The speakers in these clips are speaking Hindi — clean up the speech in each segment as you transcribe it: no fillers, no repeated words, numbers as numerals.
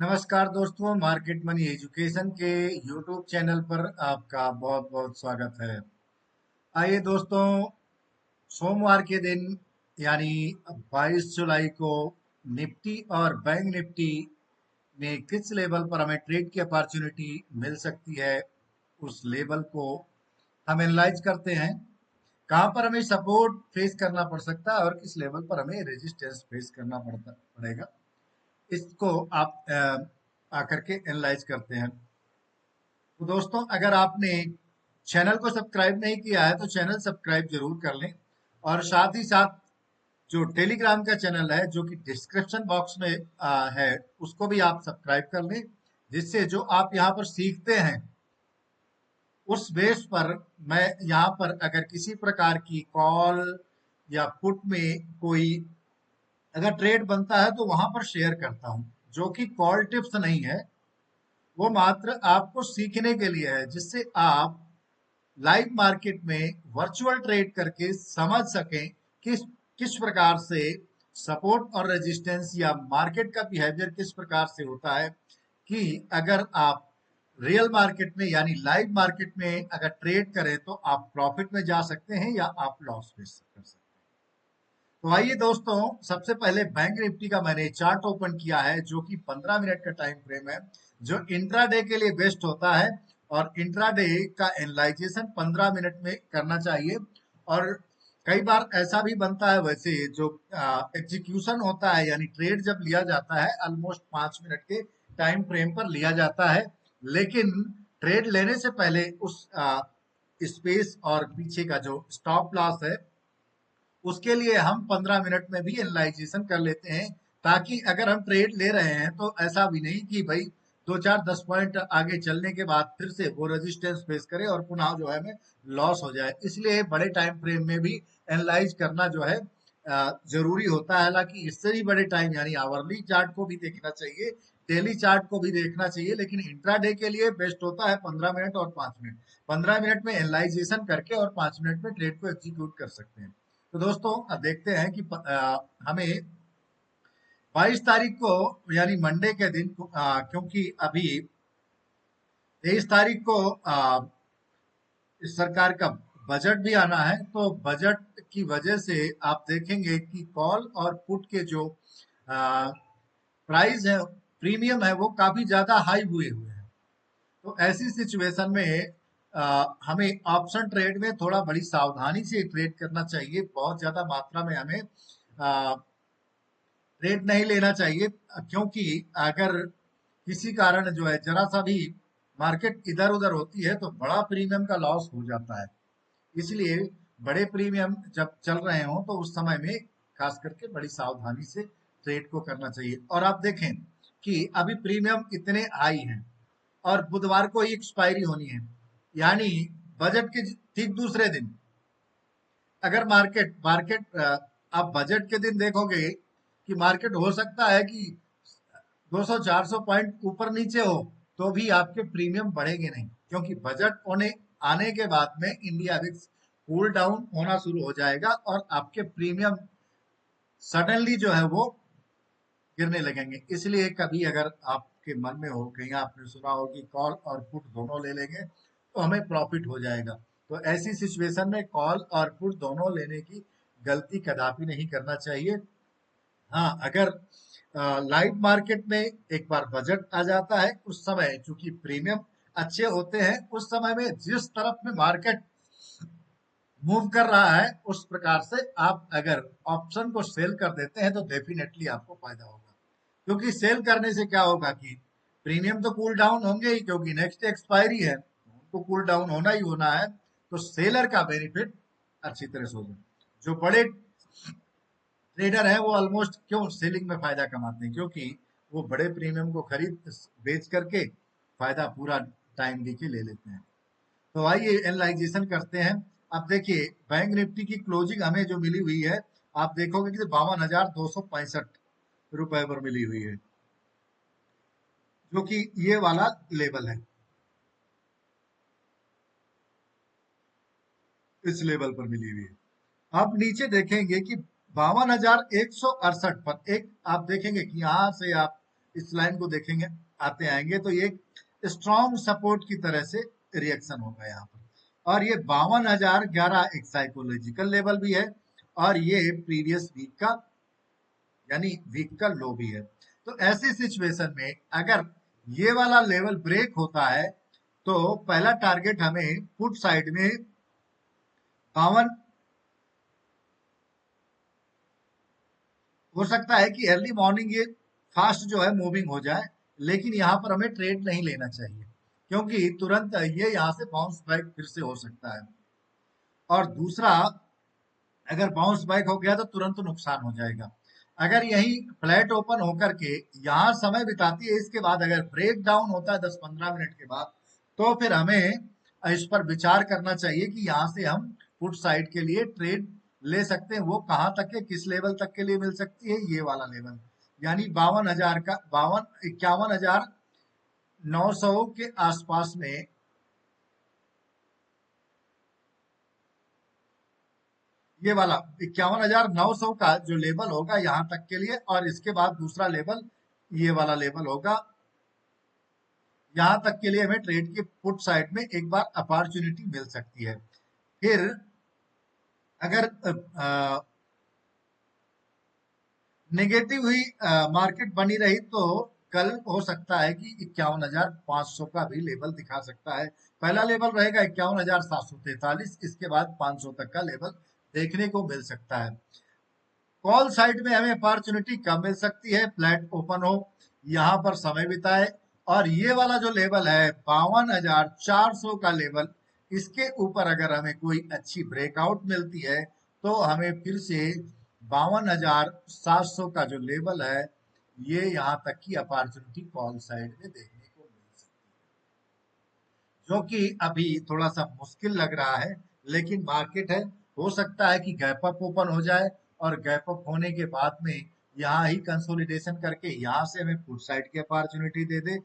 नमस्कार दोस्तों, मार्केट मनी एजुकेशन के यूट्यूब चैनल पर आपका बहुत बहुत स्वागत है। आइए दोस्तों, सोमवार के दिन यानी 22 जुलाई को निफ्टी और बैंक निफ्टी में किस लेवल पर हमें ट्रेड की अपॉर्चुनिटी मिल सकती है, उस लेवल को हम एनालाइज करते हैं। कहाँ पर हमें सपोर्ट फेस करना पड़ सकता है और किस लेवल पर हमें रेजिस्टेंस फेस करना पड़ेगा, इसको आप आकर के एनालाइज करते हैं। तो दोस्तों, अगर आपने चैनल को सब्सक्राइब नहीं किया है तो चैनल सब्सक्राइब जरूर कर लें, और साथ ही साथ जो टेलीग्राम का चैनल है जो कि डिस्क्रिप्शन बॉक्स में है, उसको भी आप सब्सक्राइब कर लें, जिससे जो आप यहाँ पर सीखते हैं उस बेस पर मैं यहाँ पर अगर किसी प्रकार की कॉल या पुट में कोई अगर ट्रेड बनता है तो वहां पर शेयर करता हूँ, जो कि कॉल टिप्स नहीं है। वो मात्र आपको सीखने के लिए है, जिससे आप लाइव मार्केट में वर्चुअल ट्रेड करके समझ सकें किस किस प्रकार से सपोर्ट और रेजिस्टेंस या मार्केट का बिहेवियर किस प्रकार से होता है, कि अगर आप रियल मार्केट में यानी लाइव मार्केट में अगर ट्रेड करें तो आप प्रॉफिट में जा सकते हैं या आप लॉस में कर सकते हैं। तो आइए दोस्तों, सबसे पहले बैंक निफ्टी का मैंने चार्ट ओपन किया है, जो कि 15 मिनट का टाइम फ्रेम है, जो इंट्राडे के लिए बेस्ट होता है। और इंट्राडे का एनालाइजेशन 15 मिनट में करना चाहिए। और कई बार ऐसा भी बनता है, वैसे जो एग्जीक्यूशन होता है यानी ट्रेड जब लिया जाता है ऑलमोस्ट 5 मिनट के टाइम फ्रेम पर लिया जाता है, लेकिन ट्रेड लेने से पहले उस स्पेस और पीछे का जो स्टॉप लॉस है उसके लिए हम 15 मिनट में भी एनालाइजेशन कर लेते हैं, ताकि अगर हम ट्रेड ले रहे हैं तो ऐसा भी नहीं कि भाई 2 4 10 पॉइंट आगे चलने के बाद फिर से वो रेजिस्टेंस फेस करे और पुनः जो है हमें लॉस हो जाए। इसलिए बड़े टाइम फ्रेम में भी एनालाइज करना जो है जरूरी होता है। हालांकि इससे भी बड़े टाइम यानी आवरली चार्ट को भी देखना चाहिए, डेली चार्ट को भी देखना चाहिए, लेकिन इंट्राडे के लिए बेस्ट होता है 15 मिनट और 5 मिनट। 15 मिनट में एनालाइजेशन करके और 5 मिनट में ट्रेड को एग्जीक्यूट कर सकते हैं। तो दोस्तों, देखते हैं कि हमें 22 तारीख को यानी मंडे के दिन क्योंकि अभी 23 तारीख को इस सरकार का बजट भी आना है, तो बजट की वजह से आप देखेंगे कि कॉल और पुट के जो प्राइस है, प्रीमियम है, वो काफी ज्यादा हाई हुए हुए हैं। तो ऐसी सिचुएशन में हमें ऑप्शन ट्रेड में थोड़ा बड़ी सावधानी से ट्रेड करना चाहिए। बहुत ज्यादा मात्रा में हमें ट्रेड नहीं लेना चाहिए, क्योंकि अगर किसी कारण जो है जरा सा भी मार्केट इधर उधर होती है तो बड़ा प्रीमियम का लॉस हो जाता है। इसलिए बड़े प्रीमियम जब चल रहे हों तो उस समय में खास करके बड़ी सावधानी से ट्रेड को करना चाहिए। और आप देखें कि अभी प्रीमियम इतने हाई हैं और बुधवार को ही एक्सपायरी होनी है, यानी बजट के ठीक दूसरे दिन अगर मार्केट मार्केट आप बजट के दिन देखोगे कि मार्केट हो सकता है कि 200 400 पॉइंट ऊपर नीचे हो, तो भी आपके प्रीमियम बढ़ेंगे नहीं, क्योंकि बजट होने आने के बाद में इंडिया विक्स कूल डाउन होना शुरू हो जाएगा और आपके प्रीमियम सडनली जो है वो गिरने लगेंगे। इसलिए कभी अगर आपके मन में हो, कहीं आपने सुना हो कि कॉल और पुट दोनों ले लेंगे तो हमें प्रॉफिट हो जाएगा, तो ऐसी सिचुएशन में कॉल और पुट दोनों लेने की गलती कदापि नहीं करना चाहिए। हाँ, अगर लाइव मार्केट में एक बार बजट आ जाता है, उस समय चूंकि प्रीमियम अच्छे होते हैं, उस समय में जिस तरफ में मार्केट मूव कर रहा है उस प्रकार से आप अगर ऑप्शन को सेल कर देते हैं तो डेफिनेटली आपको फायदा होगा। क्योंकि सेल करने से क्या होगा कि प्रीमियम तो कूल डाउन होंगे ही, क्योंकि नेक्स्ट एक्सपायरी है, उनको कूल डाउन होना ही होना है। तो सेलर का बेनिफिट अच्छी तरह से होगा। जो बड़े ट्रेडर है वो ऑलमोस्ट क्यों सेलिंग में फायदा कमाते हैं, क्योंकि वो बड़े प्रीमियम को खरीद बेच करके फायदा पूरा टाइम देके ले लेते हैं। तो आइए एनालाइजेशन करते हैं। अब देखिए, बैंक निफ्टी की क्लोजिंग हमें जो मिली हुई है, आप देखोगे कि 52,265 रुपए पर मिली हुई है, जो कि ये वाला लेवल है, इस लेवल पर मिली हुई है। आप नीचे देखेंगे कि 52,168 पर एक आप देखेंगे कि यहाँ से आप इस लाइन को देखेंगे आते आएंगे तो ये स्ट्रॉन्ग सपोर्ट की तरह से रिएक्शन होगा यहाँ पर। और ये 52,011 एक साइकोलॉजिकल लेवल भी है और ये प्रीवियस वीक का यानी वीक का लो भी है। तो ऐसी सिचुएशन में अगर ये वाला लेवल ब्रेक होता है तो पहला टारगेट हमें पुट साइड में 52 हो सकता है कि अर्ली मॉर्निंग ये फास्ट जो है मूविंग हो जाए, लेकिन यहाँ पर हमें ट्रेड नहीं लेना चाहिए क्योंकि तुरंत ये यहाँ से बाउंस बैक फिर से हो सकता है। और दूसरा, अगर बाउंस बैक हो गया तो तुरंत नुकसान हो जाएगा। अगर यही फ्लैट ओपन होकर के यहाँ समय बिताती है, इसके बाद अगर ब्रेक डाउन होता है 10-15 मिनट के बाद, तो फिर हमें इस पर विचार करना चाहिए कि यहाँ से हम पुट साइड के लिए ट्रेड ले सकते हैं। वो कहाँ तक है, किस लेवल तक के लिए मिल सकती है, ये वाला लेवल यानी 52,000 का 51,900 के आसपास में ये वाला 51,900 का जो लेवल होगा यहाँ तक के लिए, और इसके बाद दूसरा लेवल ये वाला लेवल होगा। यहाँ तक के लिए हमें ट्रेड के पुट साइड में एक बार अपॉर्चुनिटी मिल सकती है। फिर अगर नेगेटिव हुई मार्केट बनी रही तो कल हो सकता है कि 51,500 का भी लेवल दिखा सकता है। पहला लेवल रहेगा 51,743, इसके बाद 500 तक का लेवल देखने को मिल सकता है। कॉल साइड में हमें अपॉर्चुनिटी कम मिल सकती है, फ्लैट ओपन हो, यहाँ पर समय बिताए, और ये वाला जो लेवल है 52,400 का लेवल, इसके ऊपर अगर हमें कोई अच्छी ब्रेकआउट मिलती है तो हमें फिर से 52,700 का जो लेवल है ये यहाँ तक की अपॉर्चुनिटी कॉल साइड में देखने को मिल सकती है, जो कि अभी थोड़ा सा मुश्किल लग रहा है, लेकिन मार्केट है, हो सकता है कि गैप अप ओपन हो जाए और गैप अप होने के बाद में यहाँ ही कंसोलिडेशन करके यहाँ से हमें फुट साइड की अपॉर्चुनिटी दे दे।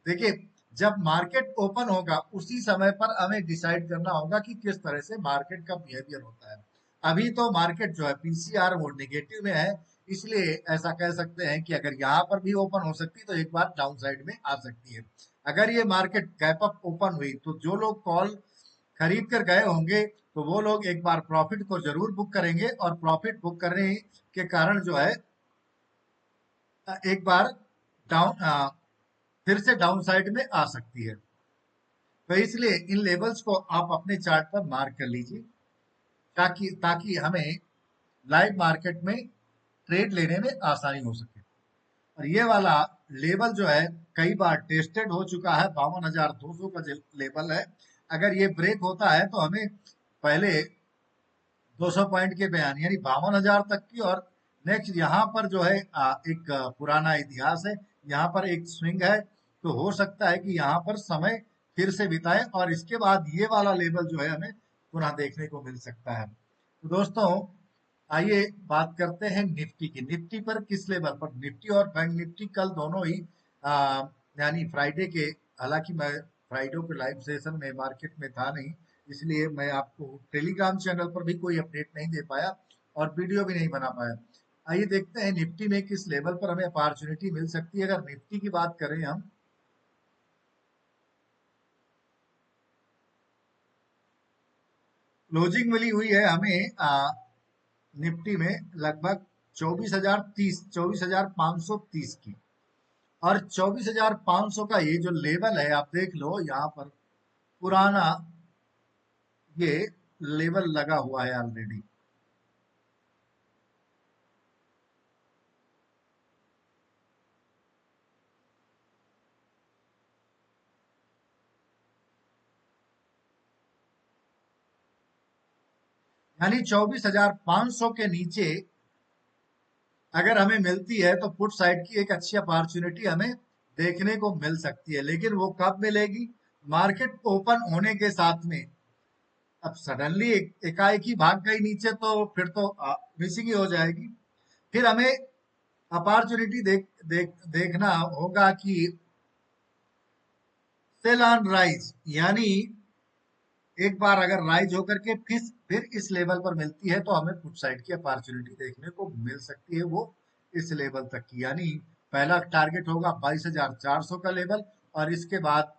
देखिए, जब मार्केट ओपन होगा उसी समय पर हमें डिसाइड करना होगा कि किस तरह से मार्केट का बिहेवियर होता है। अभी तो मार्केट जो है पीसीआर वो नेगेटिव में है, इसलिए ऐसा कह सकते हैं कि अगर यहाँ पर भी ओपन हो सकती है तो एक बार डाउन साइड में आ सकती है। अगर ये मार्केट गैप अप ओपन हुई तो जो लोग कॉल खरीद कर गए होंगे तो वो लोग एक बार प्रॉफिट को जरूर बुक करेंगे, और प्रॉफिट बुक करने के कारण जो है एक बार डाउन फिर से डाउन साइड में आ सकती है। तो इसलिए इन लेवल्स को आप अपने चार्ट पर मार्क कर लीजिए ताकि ताकि हमें लाइव मार्केट में ट्रेड लेने में आसानी हो सके। और ये वाला लेवल जो है कई बार टेस्टेड हो चुका है, 52,200 का जो लेवल है, अगर ये ब्रेक होता है तो हमें पहले 200 पॉइंट के बयान यानी 52,000 तक की, और नेक्स्ट यहाँ पर जो है एक पुराना इतिहास है, यहाँ पर एक स्विंग है, तो हो सकता है कि यहाँ पर समय फिर से बिताए और इसके बाद ये वाला लेवल जो है हमें पुनः देखने को मिल सकता है। तो दोस्तों, आइए बात करते हैं निफ्टी की। निफ्टी पर किस लेवल पर, निफ्टी और बैंक निफ्टी कल दोनों ही यानी फ्राइडे के, हालांकि मैं फ्राइडे के लाइव सेशन में मार्केट में था नहीं, इसलिए मैं आपको टेलीग्राम चैनल पर भी कोई अपडेट नहीं दे पाया और वीडियो भी नहीं बना पाया। आइए देखते हैं निफ्टी में किस लेवल पर हमें अपॉर्चुनिटी मिल सकती है। अगर निफ्टी की बात करें हम, क्लोजिंग मिली हुई है हमें निफ्टी में लगभग 24,530 की, और 24,500 का ये जो लेवल है आप देख लो, यहाँ पर पुराना ये लेवल लगा हुआ है ऑलरेडी। यानी 24,500 के नीचे अगर हमें मिलती है तो पुट साइड की एक अच्छी अपॉर्चुनिटी हमें देखने को मिल सकती है, लेकिन वो कब मिलेगी, मार्केट ओपन होने के साथ में। अब सडनली एकाएक ही भाग गई नीचे तो फिर तो मिसिंग ही हो जाएगी। फिर हमें अपॉर्चुनिटी देखना होगा कि सेल ऑन राइज, यानी एक बार अगर राइज होकर के फिर इस लेवल पर मिलती है तो हमें पुट साइड की अपॉर्चुनिटी देखने को मिल सकती है, वो इस लेवल तक की, यानी पहला टारगेट होगा 22,400 का लेवल, और इसके बाद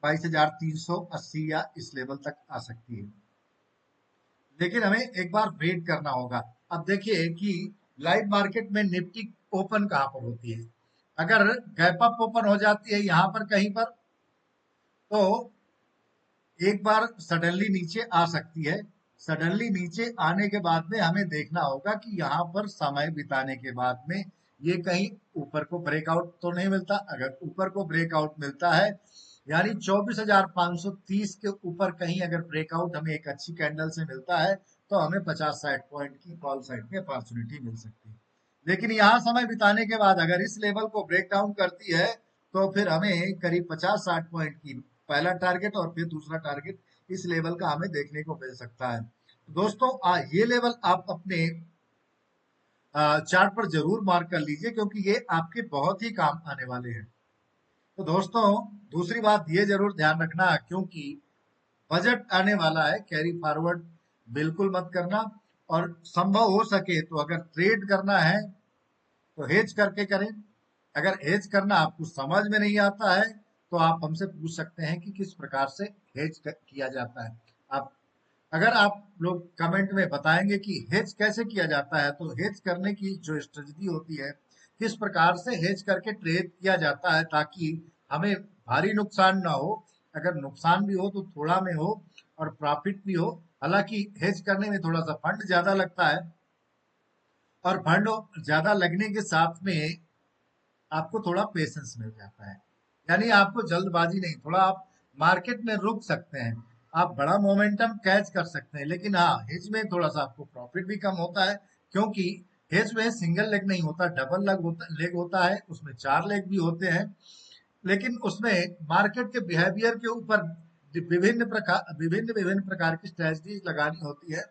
22,380 या इस लेवल तक आ सकती है। लेकिन हमें एक बार वेट करना होगा। अब देखिए कि लाइव मार्केट में निफ्टी ओपन कहाँ पर होती है। अगर गैप अप ओपन हो जाती है यहाँ पर कहीं पर, तो एक बार सडनली नीचे आ सकती है। सडनली नीचे आने के बाद में हमें देखना होगा कि यहाँ पर समय बिताने के बाद में ये कहीं ऊपर को ब्रेकआउट तो नहीं मिलता। अगर ऊपर को ब्रेकआउट मिलता है, यानी 24,530 के ऊपर कहीं अगर ब्रेकआउट हमें एक अच्छी कैंडल से मिलता है, तो हमें 50-60 पॉइंट की कॉल साइड में अपॉर्चुनिटी मिल सकती है। लेकिन यहाँ समय बिताने के बाद अगर इस लेवल को ब्रेक डाउन करती है, तो फिर हमें करीब 50-60 पॉइंट की पहला टारगेट और फिर दूसरा टारगेट इस लेवल का हमें देखने को मिल सकता है। दोस्तों, ये लेवल आप अपने चार्ट पर जरूर मार्क कर लीजिए, क्योंकि ये आपके बहुत ही काम आने वाले हैं। तो दोस्तों, दूसरी बात ये जरूर ध्यान रखना, क्योंकि बजट आने वाला है, कैरी फॉरवर्ड बिल्कुल मत करना। और संभव हो सके तो अगर ट्रेड करना है तो हेज करके करें। अगर हेज करना आपको समझ में नहीं आता है, तो आप हमसे पूछ सकते हैं कि किस प्रकार से हेज किया जाता है। आप अगर आप लोग कमेंट में बताएंगे कि हेज कैसे किया जाता है, तो हेज करने की जो स्ट्रेटजी होती है, किस प्रकार से हेज करके ट्रेड किया जाता है, ताकि हमें भारी नुकसान ना हो। अगर नुकसान भी हो तो थोड़ा में हो और प्रॉफिट भी हो। हालांकि हेज करने में थोड़ा सा फंड ज्यादा लगता है, और फंड ज्यादा लगने के साथ में आपको थोड़ा पेशेंस मिल जाता है। यानी आपको जल्दबाजी नहीं, थोड़ा आप मार्केट में रुक सकते हैं, आप बड़ा मोमेंटम कैच कर सकते हैं। लेकिन हाँ, हेज में थोड़ा सा आपको प्रॉफिट भी कम होता है, क्योंकि हेज में सिंगल लेग नहीं होता, डबल लेग होता है, उसमें 4 लेग भी होते हैं। लेकिन उसमें मार्केट के बिहेवियर के ऊपर विभिन्न विभिन्न प्रकार की स्ट्रेटजीज लगानी होती है।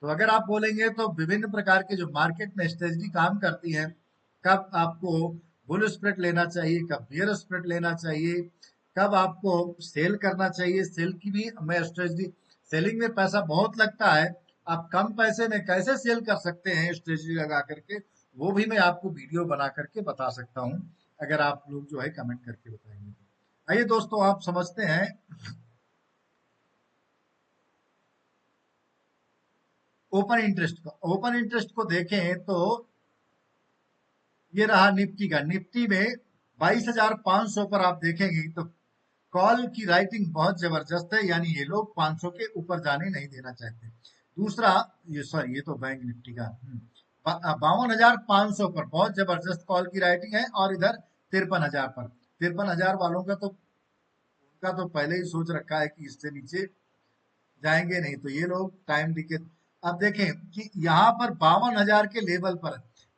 तो अगर आप बोलेंगे तो विभिन्न प्रकार के जो मार्केट में स्ट्रेटजी काम करती है, कब आपको बुल स्प्रेड लेना चाहिए, कब बियर स्प्रेड लेना चाहिए, कब आपको सेल करना चाहिए, सेल की भी मैं स्ट्रेटजी, सेलिंग में पैसा बहुत लगता है, आप कम पैसे में कैसे सेल कर सकते हैं स्ट्रेटजी लगा करके, वो भी मैं आपको वीडियो बना करके बता सकता हूँ, अगर आप लोग जो है कमेंट करके बताएंगे तो। आइए दोस्तों, आप समझते हैं ओपन इंटरेस्ट को। ओपन इंटरेस्ट को देखें तो ये रहा निफ्टी का। निफ्टी में 22,500 पर आप देखेंगे तो कॉल की राइटिंग बहुत जबरदस्त है, यानी ये लोग 500 के ऊपर जाने नहीं देना चाहते। दूसरा, ये सॉरी, ये तो बैंक निफ्टी का 52,500 पर बहुत जबरदस्त कॉल की राइटिंग है, और इधर 53,000 पर, 53,000 वालों का तो उनका तो पहले ही सोच रखा है कि इससे नीचे जाएंगे नहीं, तो ये लोग टाइम दिखे। अब देखें कि यहाँ पर 52,000 के लेवल पर,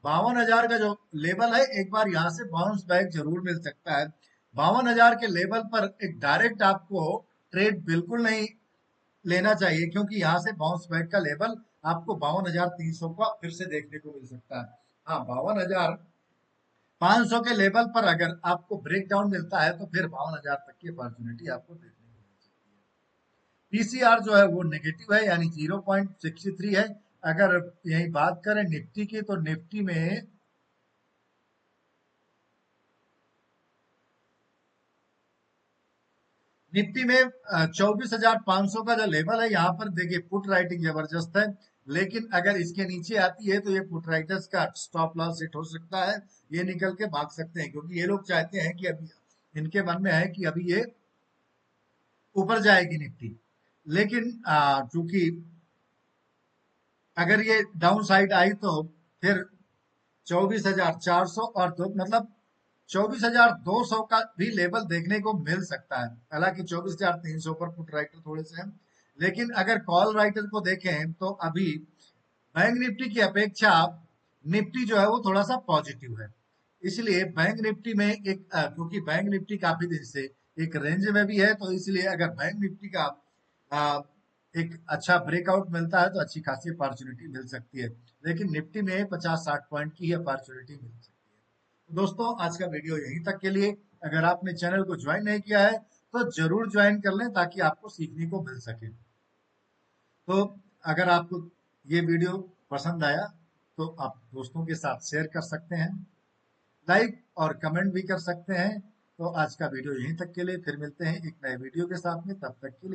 52,000 का जो लेवल है, एक बार यहाँ से बाउंस बैक जरूर मिल सकता है। 52,000 के लेवल पर एक डायरेक्ट आपको ट्रेड बिल्कुल नहीं लेना चाहिए, क्योंकि यहाँ से बाउंस बैक का लेवल आपको 52,300 का फिर से देखने को मिल सकता है। हाँ, 52,500 के लेवल पर अगर आपको ब्रेक डाउन मिलता है, तो फिर 52,000 तक की अपॉर्चुनिटी आपको देखने को मिल सकती है। पीसीआर जो है वो नेगेटिव है, यानी 0.63 है। अगर यही बात करें निफ्टी की, तो निफ्टी में 24,500 का जो लेवल है, यहाँ पर देखिए पुट राइटिंग जबरदस्त है। लेकिन अगर इसके नीचे आती है, तो ये पुट राइटर्स का स्टॉप लॉस हिट हो सकता है, ये निकल के भाग सकते हैं, क्योंकि ये लोग चाहते हैं कि अभी इनके मन में है कि अभी ये ऊपर जाएगी निफ्टी। लेकिन चूंकि अगर ये डाउन साइड आई, तो फिर 24,400 और दो, मतलब 24,200 का भी लेवल देखने को मिल सकता है। हालांकि 24,300 पर पुट राइटर थोड़े से हैं। लेकिन अगर कॉल राइटर को देखें, तो अभी बैंक निफ्टी की अपेक्षा निफ्टी जो है वो थोड़ा सा पॉजिटिव है। इसलिए बैंक निफ्टी में एक क्योंकि बैंक निफ्टी काफी दिन से एक रेंज में भी है, तो इसलिए अगर बैंक निफ्टी का आ, एक अच्छा ब्रेकआउट मिलता है, तो अच्छी खासी अपॉर्चुनिटी मिल सकती है। लेकिन निफ्टी में 50-60 पॉइंट की ही अपॉर्चुनिटी मिल सकती है। तो दोस्तों, आज का वीडियो यहीं तक के लिए। अगर आपने चैनल को ज्वाइन नहीं किया है, तो जरूर ज्वाइन कर लें, ताकि आपको सीखने को मिल सके। तो अगर आपको ये वीडियो पसंद आया, तो आप दोस्तों के साथ शेयर कर सकते हैं। लाइक और कमेंट भी कर सकते हैं। तो आज का वीडियो यहीं तक के लिए, फिर मिलते हैं एक नए वीडियो के साथ में, तब तक के लिए।